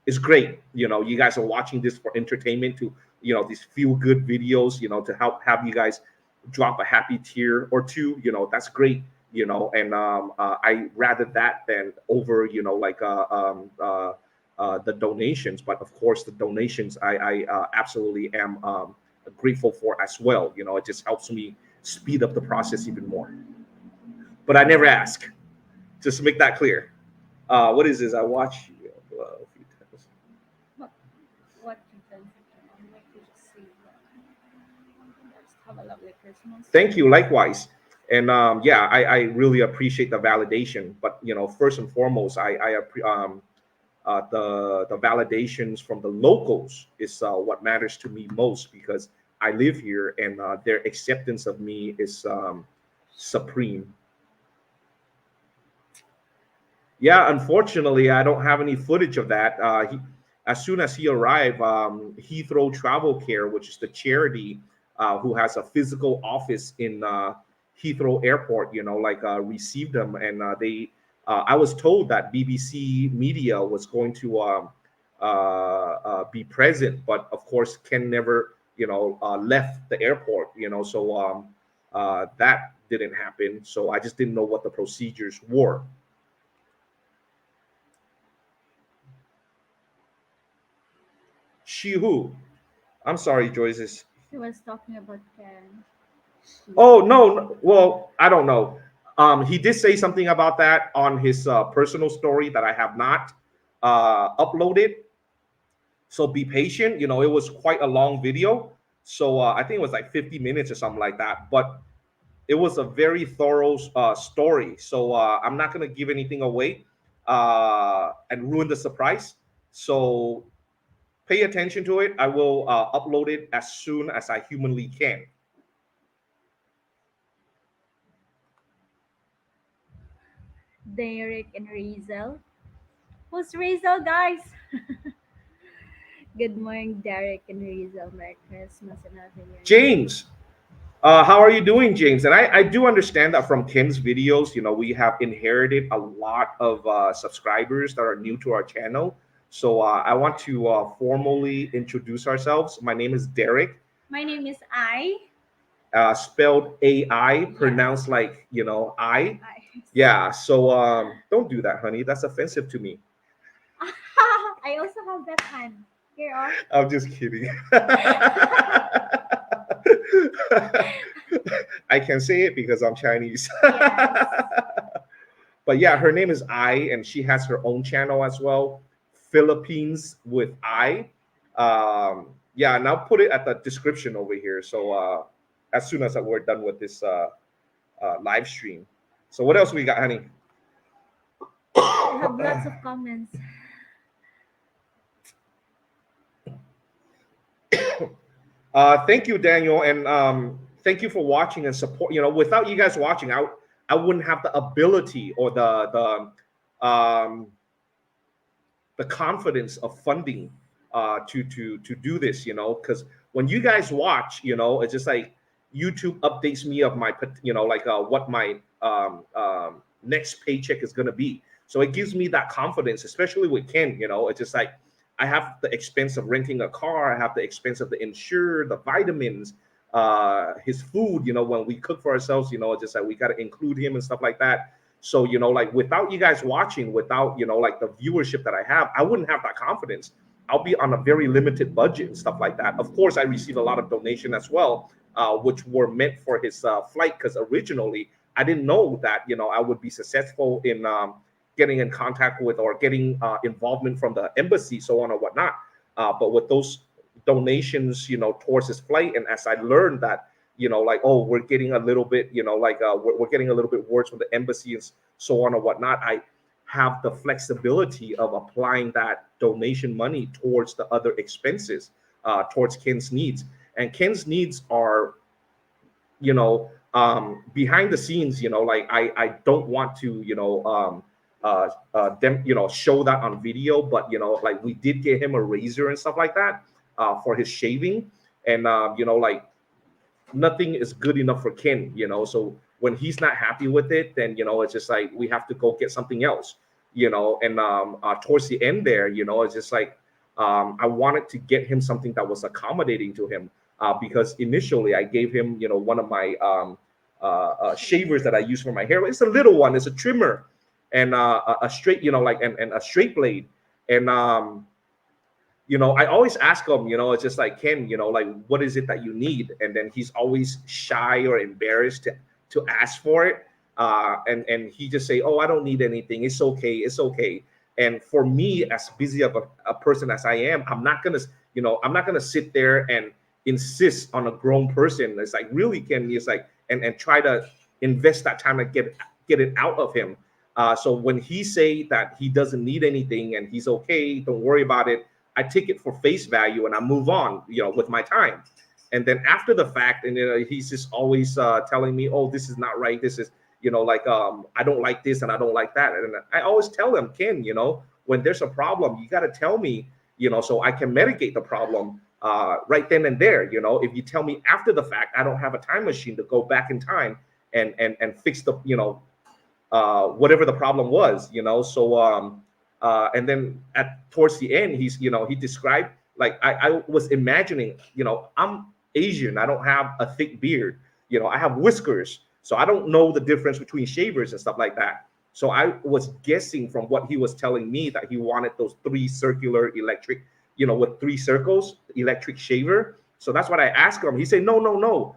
is great. You guys are watching this for entertainment, to, these feel good videos, to help have you guys drop a happy tear or two, that's great. And I rather that than over, like the donations. But of course, the donations I absolutely am grateful for as well. It just helps me speed up the process even more. But I never ask. Just to make that clear. What is this? I watch a few times. What, what you can make you just see. Just have a lovely Christmas. Thank you. Likewise. And yeah, I really appreciate the validation. But first and foremost, the validations from the locals is what matters to me most, because I live here, and their acceptance of me is supreme. Yeah, unfortunately, I don't have any footage of that. As soon as he arrived, Heathrow Travel Care, which is the charity who has a physical office in Heathrow Airport, like received them, and they. I was told that BBC Media was going to be present, but of course, Ken never, left the airport, so that didn't happen. So I just didn't know what the procedures were. She who? I'm sorry, Joyce. He was talking about Ken. She. Oh no, well, I don't know. He did say something about that on his personal story that I have not uploaded. So be patient. It was quite a long video. So I think it was like 50 minutes or something like that. But it was a very thorough story. So I'm not gonna give anything away and ruin the surprise. So pay attention to it. I will upload it as soon as I humanly can. Derek and Razel. Who's Razel, guys? Good morning, Derek and Razel. Merry Christmas and Happy New Year. James, how are you doing, James? And I do understand that from Ken's videos, we have inherited a lot of subscribers that are new to our channel. So I want to formally introduce ourselves. My name is Derek, My name is I. spelled AI, Yes. pronounced like, I. I. Yeah, so don't do that, honey. That's offensive to me. I also have that hand. Here are. I'm just kidding. I can say it because I'm Chinese. Yes. But yeah, her name is I, and she has her own channel as well, Philippines with I. Yeah, and I'll put it at the description over here. So as soon as we're done with this live stream. So what else we got, honey? I have lots of comments. Thank you, Daniel, and thank you for watching and support. Without you guys watching, I wouldn't have the ability or the confidence of funding to do this. Because when you guys watch, it's just like YouTube updates me of my like what my next paycheck is gonna be. So it gives me that confidence, especially with Ken. It's just like I have the expense of renting a car, I have the expense of the insure, the vitamins, his food. When we cook for ourselves, it's just like we got to include him and stuff like that. So, like without you guys watching, without, like the viewership that I have, I wouldn't have that confidence. I'll be on a very limited budget and stuff like that. Of course, I receive a lot of donation as well, which were meant for his flight, because originally I didn't know that, I would be successful in getting in contact with or getting involvement from the embassy, so on and whatnot. But with those donations, towards his flight, and as I learned that, like, oh, we're getting a little bit, like we're getting a little bit words from the embassy and so on and whatnot, I have the flexibility of applying that donation money towards the other expenses, towards Ken's needs. And Ken's needs are, behind the scenes. Like I don't want to, show that on video, but like we did get him a razor and stuff like that for his shaving, and like nothing is good enough for Ken. So when he's not happy with it, then it's just like we have to go get something else. And towards the end there, it's just like I wanted to get him something that was accommodating to him, because initially I gave him, one of my shavers that I use for my hair. It's a little one, it's a trimmer, and a straight, like and a straight blade. And I always ask him, it's just like, Ken, like what is it that you need? And then he's always shy or embarrassed to ask for it. And he just say, oh, I don't need anything. It's okay. It's okay. And for me, as busy of a person as I am, I'm not gonna sit there and insist on a grown person. It's like, really, Ken, it's like, and try to invest that time to get it out of him. So when he say that he doesn't need anything and he's okay, don't worry about it, I take it for face value and I move on, with my time. And then after the fact, and he's just always telling me, oh, this is not right. This is, like I don't like this and I don't like that. And I always tell him, Ken, when there's a problem, you got to tell me, so I can mitigate the problem right then and there. If you tell me after the fact, I don't have a time machine to go back in time and fix the, whatever the problem was. So and then towards the end, he described, like I was imagining, I'm Asian, I don't have a thick beard, I have whiskers, so I don't know the difference between shavers and stuff like that. So I was guessing from what he was telling me that he wanted those three circular electric with three circles, electric shaver. So that's what I asked him. He said, no, no, no.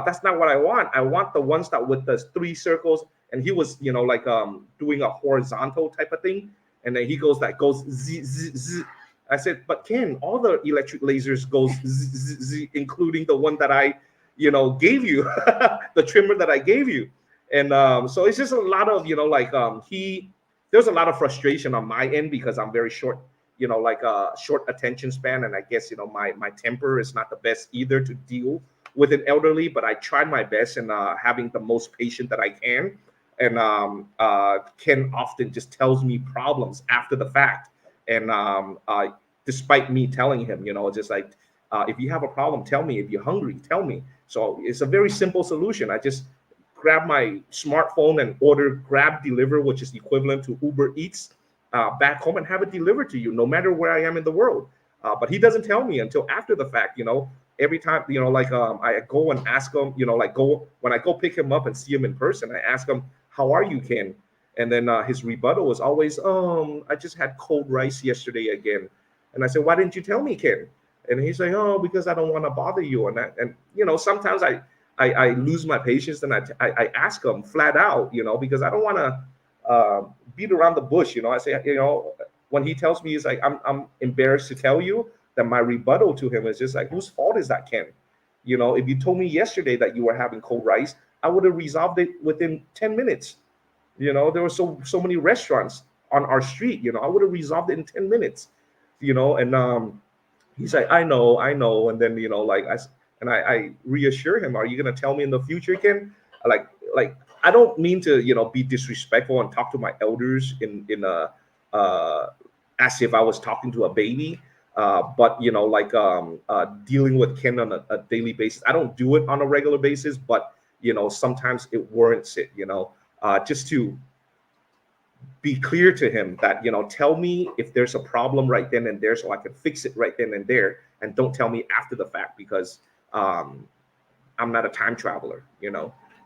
That's not what I want. I want the ones that with the three circles. And he was, like doing a horizontal type of thing. And then he goes, that goes z, z, z. I said, but Ken, all the electric lasers goes z, z, z, including the one that I, gave you, the trimmer that I gave you. And so it's just a lot of, there's a lot of frustration on my end because I'm very short, like a short attention span. And I guess, my temper is not the best either to deal with an elderly, but I tried my best and having the most patient that I can. And Ken often just tells me problems after the fact. And despite me telling him, just like, if you have a problem, tell me. If you're hungry, tell me. So it's a very simple solution. I just grab my smartphone and order Grab Deliver, which is equivalent to Uber Eats, back home and have it delivered to you, no matter where I am in the world. But he doesn't tell me until after the fact. Every time, like I go and ask him, like go when I go pick him up and see him in person, I ask him, "How are you, Ken?" And then his rebuttal was always, I just had cold rice yesterday again. And I said, "Why didn't you tell me, Ken?" And he's like, "Oh, because I don't want to bother you." And sometimes I lose my patience and I ask him flat out, because I don't want to beat around the bush. I say, when he tells me, he's like, I'm embarrassed to tell you that my rebuttal to him is just like, whose fault is that, Ken? If you told me yesterday that you were having cold rice, I would have resolved it within 10 minutes. There were so many restaurants on our street, I would have resolved it in 10 minutes, and he's like, I know. And then, I reassure him, are you going to tell me in the future, Ken? Like, I don't mean to, be disrespectful and talk to my elders in a, as if I was talking to a baby. But, dealing with Ken on a daily basis, I don't do it on a regular basis, but, sometimes it warrants it, just to be clear to him that, tell me if there's a problem right then and there so I can fix it right then and there. And don't tell me after the fact because I'm not a time traveler,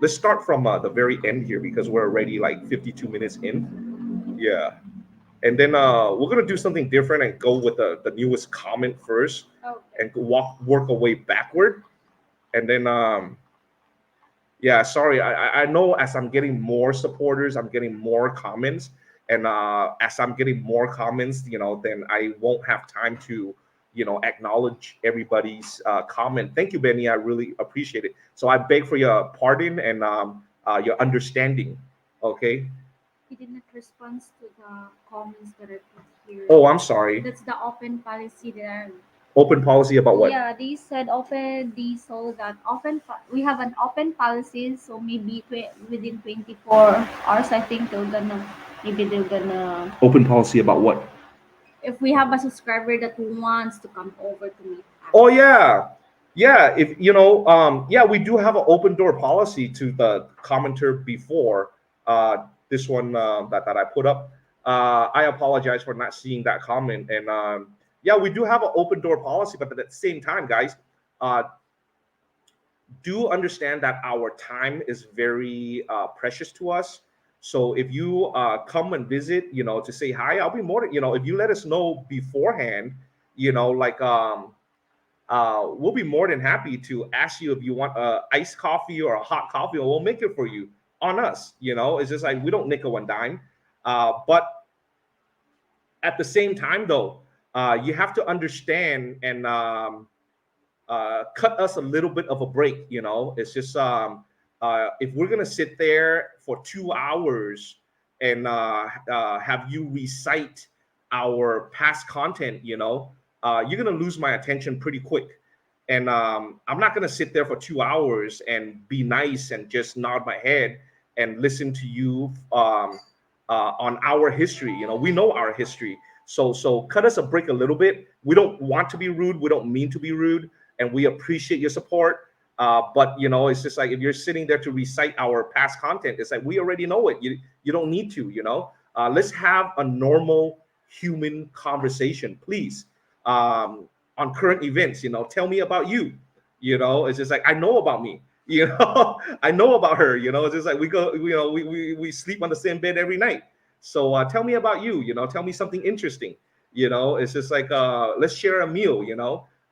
Let's start from the very end here because we're already like 52 minutes in. Yeah. And then we're going to do something different and go with the newest comment first Okay. and work our way backward. And then yeah, sorry. I know as I'm getting more supporters, I'm getting more comments. And as I'm getting more comments, then I won't have time to, acknowledge everybody's comment. Thank you, Benny. I really appreciate it. So I beg for your pardon and your understanding. Okay. He did not respond to the comments that I put here. Oh, I'm sorry. That's the open policy there. Open policy about what? Yeah, they said open. They saw that we have an open policy, so maybe within 24 hours, I think they're gonna. Open policy about what? If we have a subscriber that wants to come over to meet us. Oh yeah, yeah. If yeah, we do have an open door policy to the commenter before this one that I put up. I apologize for not seeing that comment, and yeah, we do have an open door policy, but at the same time, guys, uh, do understand that our time is very precious to us. So if you come and visit, to say hi, I'll be more. If you let us know beforehand, like we'll be more than happy to ask you if you want a iced coffee or a hot coffee, or we'll make it for you on us. It's just like we don't nickel and dime. But at the same time, though, you have to understand and cut us a little bit of a break. It's just if we're gonna sit there for 2 hours and have you recite our past content, you're gonna lose my attention pretty quick. And I'm not gonna sit there for 2 hours and be nice and just nod my head and listen to you on our history. We know our history. So cut us a break a little bit. We don't want to be rude. We don't mean to be rude, and we appreciate your support. But it's just like if you're sitting there to recite our past content, it's like we already know it. You don't need to. Let's have a normal human conversation, please. On current events, tell me about you. It's just like I know about me. I know about her. It's just like we go. We sleep on the same bed every night. So tell me about you. Tell me something interesting. It's just like let's share a meal.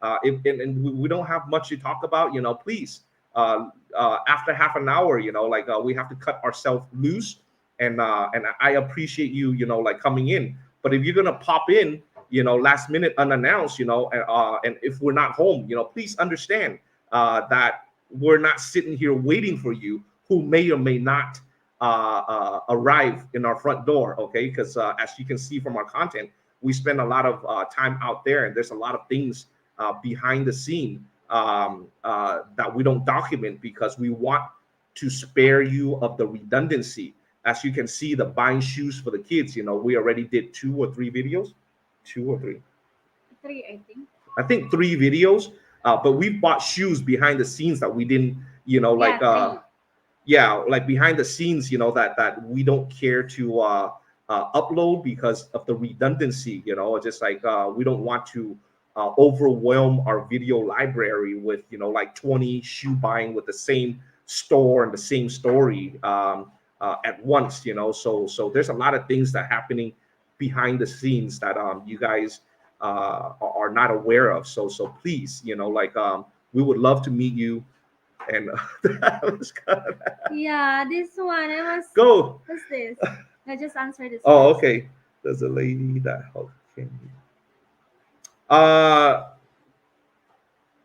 And we don't have much to talk about. Please, after half an hour, like we have to cut ourselves loose. And I appreciate you, like coming in. But if you're gonna pop in, last minute unannounced, and if we're not home, please understand that we're not sitting here waiting for you, who may or may not arrive in our front door. Okay, because as you can see from our content, we spend a lot of time out there, and there's a lot of things behind the scene that we don't document because we want to spare you of the redundancy. As you can see, the buying shoes for the kids, we already did 2 or 3 videos. 2 or 3. Three, I think. I think 3 videos. But we've bought shoes behind the scenes that we didn't, like Yeah, three. yeah, like behind the scenes, that we don't care to upload because of the redundancy. Just like we don't want to overwhelm our video library with like 20 shoe buying with the same store and the same story at once. So there's a lot of things that happening behind the scenes that you guys are not aware of. So please, like we would love to meet you. And that was good. Yeah, this one. I was. Go. What's this? I just answered this Oh, first. okay. There's a lady that helped him. Uh,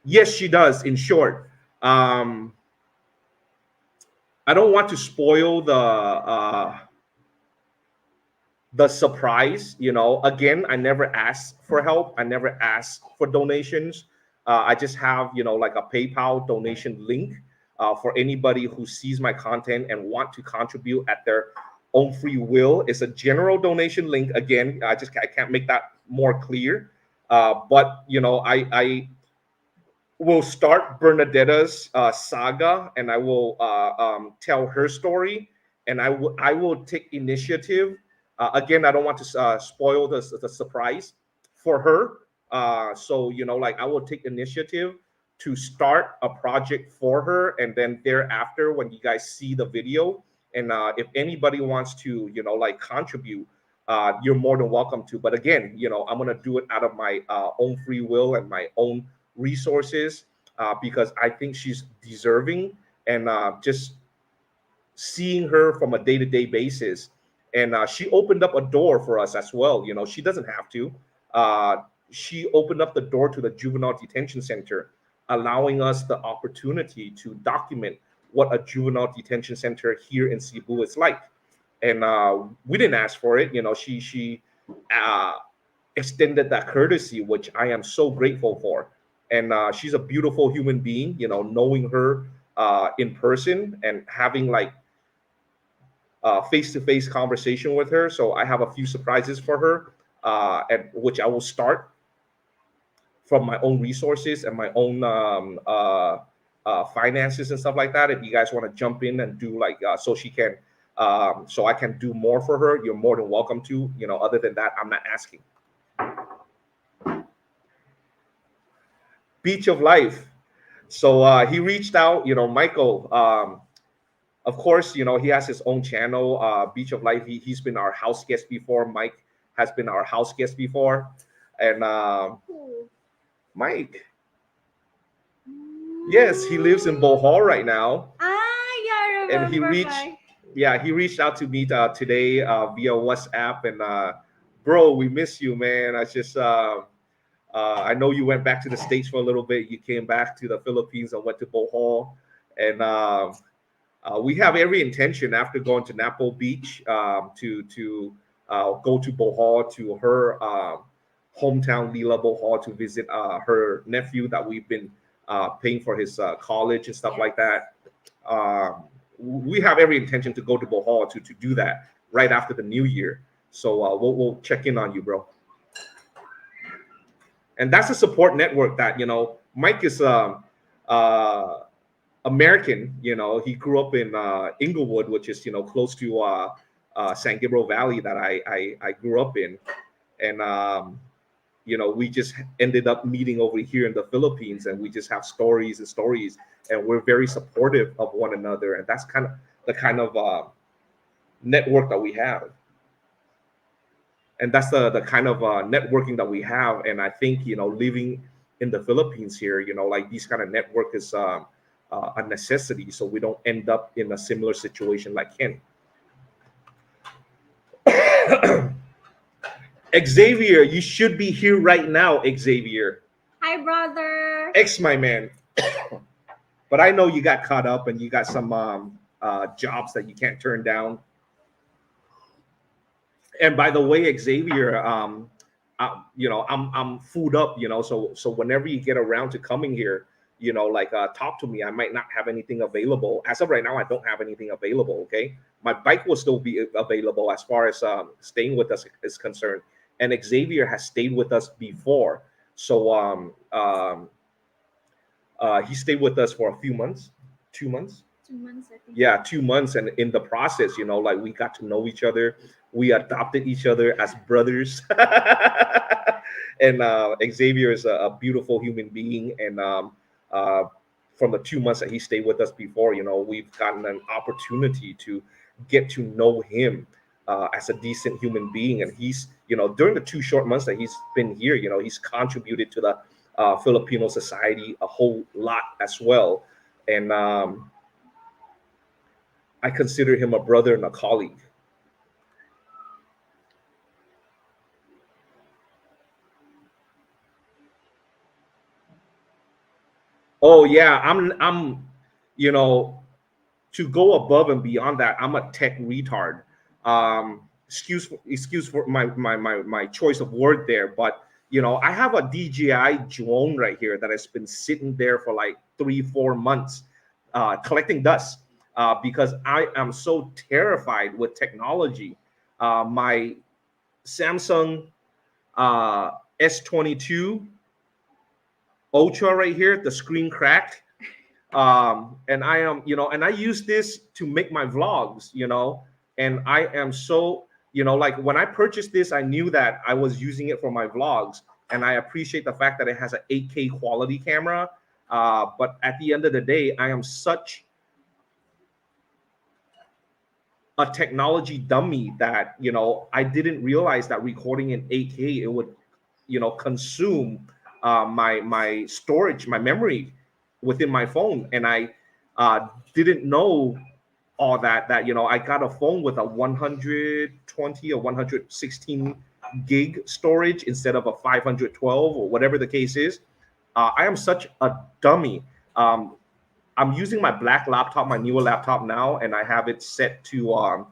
yes, she does. In short, I don't want to spoil the surprise. Again, I never asked for help. I never asked for donations. I just have like a PayPal donation link for anybody who sees my content and want to contribute at their own free will. It's a general donation link. Again, I can't make that more clear. But I will start Bernadetta's saga, and I will tell her story, and I will take initiative. Again, I don't want to spoil the surprise for her. So like I will take initiative to start a project for her, and then thereafter, when you guys see the video, and if anybody wants to like contribute, you're more than welcome to. But again, I'm gonna do it out of my own free will and my own resources because I think she's deserving, and just seeing her from a day-to-day basis, and she opened up a door for us as well. She doesn't have to. uh, she opened up the door to the juvenile detention center, allowing us the opportunity to document what a juvenile detention center here in Cebu is like. And we didn't ask for it. She uh, extended that courtesy, which I am so grateful for. And she's a beautiful human being. Knowing her in person and having like face-to-face conversation with her. So I have a few surprises for her, and which I will start from my own resources and my own finances and stuff like that. If you guys want to jump in and do like so she can, so I can do more for her, you're more than welcome to. Other than that, I'm not asking. Beach of Life. So he reached out, Michael. Of course, he has his own channel, Beach of Life. He's been our house guest before. Mike has been our house guest before. And Cool. Mike, yes, he lives in Bohol right now. Yeah, And he remember, reached, Mike. yeah, he reached out to me today via WhatsApp. And bro, we miss you, man. I know you went back to the States for a little bit. You came back to the Philippines and went to Bohol. And we have every intention after going to Napo Beach to go to Bohol, to her hometown, Lila Bohol, to visit her nephew that we've been paying for his college and stuff like Yes. that. We have every intention to go to Bohol to do that right after the new year. So we'll check in on you, bro. And that's a support network that Mike is uh, American. He grew up in Inglewood, which is close to San Gabriel Valley that I grew up in, and we just ended up meeting over here in the Philippines, and we just have stories and stories, and we're very supportive of one another, and that's kind of the kind of network that we have. and that's the kind of networking that we have. And I think, living in the Philippines here, like these kind of network is a necessity, so we don't end up in a similar situation like him. Xavier, you should be here right now, Xavier. Hi, brother. X, my man. But I know you got caught up and you got some jobs that you can't turn down. And by the way, Xavier, I'm food up, so whenever you get around to coming here, like talk to me. I might not have anything available as of right now. I don't have anything available. Okay, my bike will still be available as far as staying with us is concerned. And Xavier has stayed with us before, so he stayed with us for a few months, 2 months. 2 months, I think. Yeah, 2 months, and in the process, like we got to know each other. We adopted each other as brothers. And Xavier is a beautiful human being, and uh, from the 2 months that he stayed with us before, we've gotten an opportunity to get to know him as a decent human being. And he's, during the 2 short months that he's been here, he's contributed to the Filipino society a whole lot as well. And I consider him a brother and a colleague. Oh yeah, I'm you know to go above and beyond that, I'm a tech retard. Excuse for my choice of word there, but I have a DJI drone right here that has been sitting there for like 3-4 months, collecting dust, because I am so terrified with technology. My Samsung S22 Ultra right here, the screen cracked, and I am, and I use this to make my vlogs, and I am so, like when I purchased this, I knew that I was using it for my vlogs, and I appreciate the fact that it has an 8K quality camera. But at the end of the day, I am such a technology dummy that I didn't realize that recording in 8K, it would consume my storage, my memory within my phone. And I didn't know all that I got a phone with a 120 or 116 gig storage instead of a 512 or whatever the case is. I am such a dummy. I'm using my black laptop, my newer laptop now, and I have it set to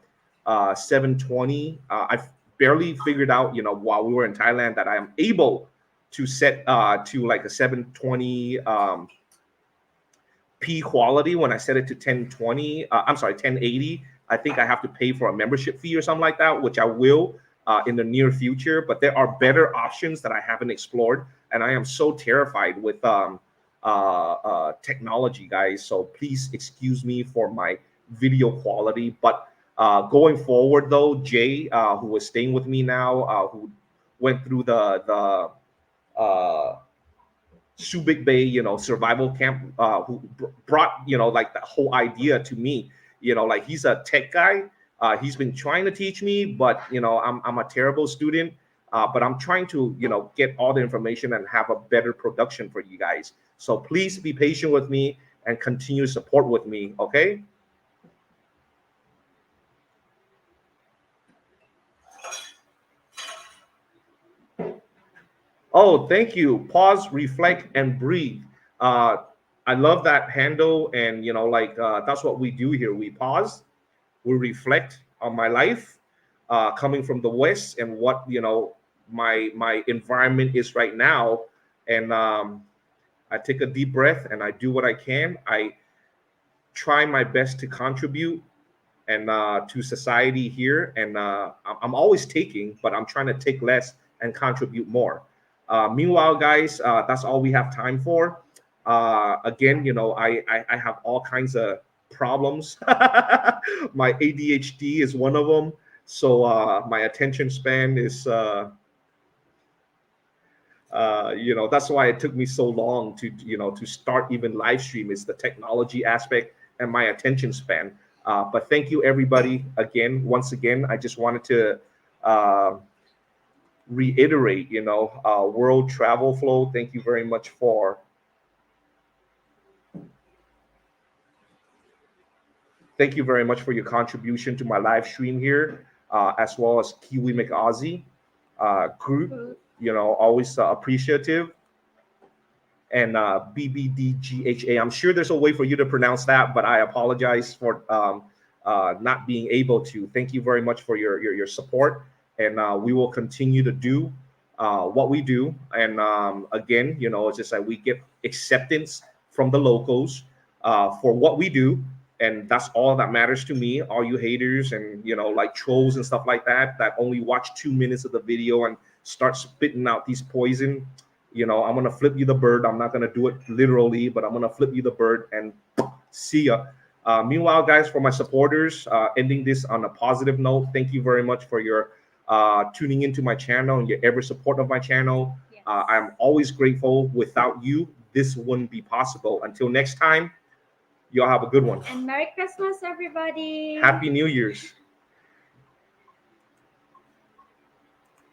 720. I've barely figured out, while we were in Thailand, that I am able to set to like a 720 p quality. When I set it to 1020, I'm sorry, 1080, I think I have to pay for a membership fee or something like that, which I will in the near future. But there are better options that I haven't explored, and I am so terrified with technology, guys. So please excuse me for my video quality. But going forward, though, Jay, who is staying with me now, who went through the Subic Bay, survival camp, who brought, like the whole idea to me, like he's a tech guy. He's been trying to teach me, but, I'm a terrible student. But I'm trying to, get all the information and have a better production for you guys. So please be patient with me and continue support with me. Okay. Oh, thank you. Pause, reflect, and breathe. Uh, I love that handle, and like that's what we do here. We pause, we reflect on my life, coming from the West, and what my environment is right now, and I take a deep breath and I do what I can. I try my best to contribute and to society here, and I'm always taking, but I'm trying to take less and contribute more. Meanwhile, guys, that's all we have time for. Again, I have all kinds of problems. My ADHD is one of them. So my attention span is, that's why it took me so long to start even live stream, is the technology aspect and my attention span. But thank you, everybody. Again, once again, I just wanted to reiterate, World Travel Flow, thank you very much for your contribution to my live stream here, as well as Kiwi McAussie group. Always appreciative. And BBDGHA. I'm sure there's a way for you to pronounce that, but I apologize for not being able to. Thank you very much for your support, and we will continue to do what we do. And again, it's just like we get acceptance from the locals for what we do, and that's all that matters to me. All you haters and like trolls and stuff like that only watch 2 minutes of the video and start spitting out these poison. I'm gonna flip you the bird. I'm not gonna do it literally, but I'm gonna flip you the bird and see ya. Meanwhile, guys, for my supporters, ending this on a positive note, thank you very much for your tuning into my channel and your every support of my channel. Yes. I'm always grateful. Without you, this wouldn't be possible. Until next time, y'all have a good one. And Merry Christmas, everybody. Happy New Year's.